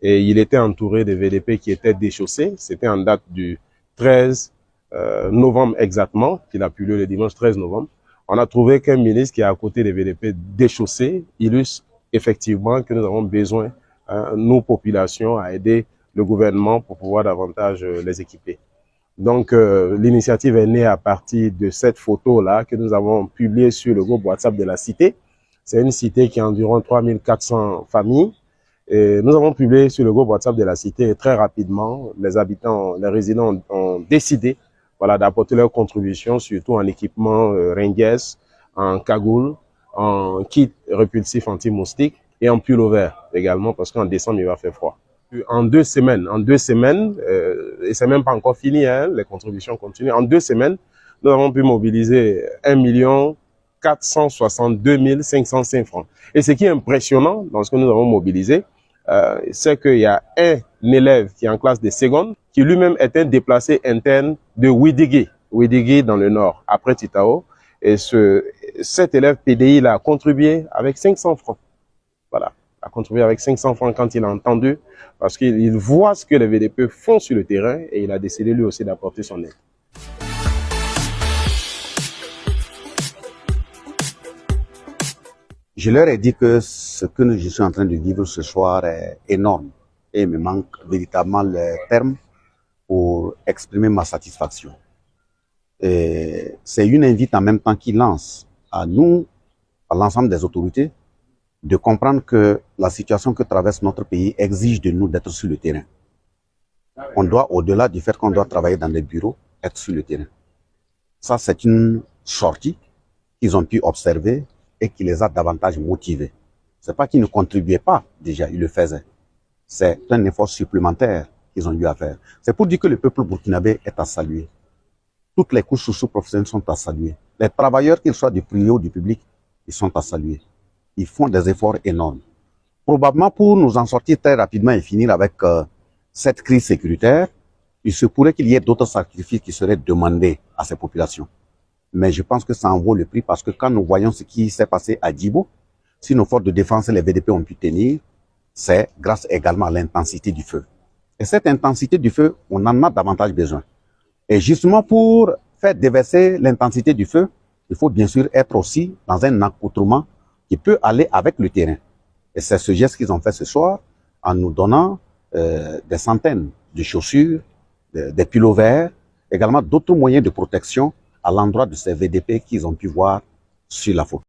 et il était entouré de VDP qui étaient déchaussés. C'était en date du 13 novembre exactement, qu'il a pu lieu le dimanche 13 novembre. On a trouvé qu'un ministre qui est à côté des VDP déchaussés illustre effectivement que nous avons besoin, nous, populations, à aider le gouvernement pour pouvoir davantage les équiper. Donc, l'initiative est née à partir de cette photo-là que nous avons publiée sur le groupe WhatsApp de la cité. C'est une cité qui a environ 3400 familles. Et nous avons publié sur le groupe WhatsApp de la cité et très rapidement, les habitants, les résidents ont décidé d'apporter leur contribution, surtout en équipement ringues, en cagoule, en kit répulsif anti-moustique et en pull vert également, parce qu'en décembre, il va faire froid. En deux semaines, et c'est même pas encore fini, les contributions continuent. En 2 semaines, nous avons pu mobiliser 1 462 505 francs. Et ce qui est impressionnant dans ce que nous avons mobilisé, c'est qu'il y a un élève qui est en classe de seconde, qui lui-même est un déplacé interne de Ouidigui dans le nord, après Titao. Et cet élève PDI a contribué avec 500 francs. Voilà, a contribué avec 500 francs quand il a entendu, parce qu'il voit ce que les VDP font sur le terrain et il a décidé lui aussi d'apporter son aide. Je leur ai dit que ce que je suis en train de vivre ce soir est énorme et il me manque véritablement les termes pour exprimer ma satisfaction. C'est une invite en même temps qui lance à nous, à l'ensemble des autorités, de comprendre que la situation que traverse notre pays exige de nous d'être sur le terrain. On doit, au-delà du fait qu'on doit travailler dans les bureaux, être sur le terrain. Ça, c'est une sortie qu'ils ont pu observer et qui les a davantage motivés. C'est pas qu'ils ne contribuaient pas déjà, ils le faisaient. C'est un effort supplémentaire qu'ils ont eu à faire. C'est pour dire que le peuple burkinabé est à saluer. Toutes les couches socio-professionnelles sont à saluer. Les travailleurs, qu'ils soient du privé ou du public, ils sont à saluer. Ils font des efforts énormes. Probablement pour nous en sortir très rapidement et finir avec cette crise sécuritaire, il se pourrait qu'il y ait d'autres sacrifices qui seraient demandés à ces populations. Mais je pense que ça en vaut le prix parce que quand nous voyons ce qui s'est passé à Djibo, si nos forces de défense et les VDP ont pu tenir, c'est grâce également à l'intensité du feu. Et cette intensité du feu, on en a davantage besoin. Et justement pour faire déverser l'intensité du feu, il faut bien sûr être aussi dans un accoutrement qui peut aller avec le terrain. Et c'est ce geste qu'ils ont fait ce soir en nous donnant des centaines de chaussures, des pulls verts, également d'autres moyens de protection à l'endroit de ces VDP qu'ils ont pu voir sur la photo.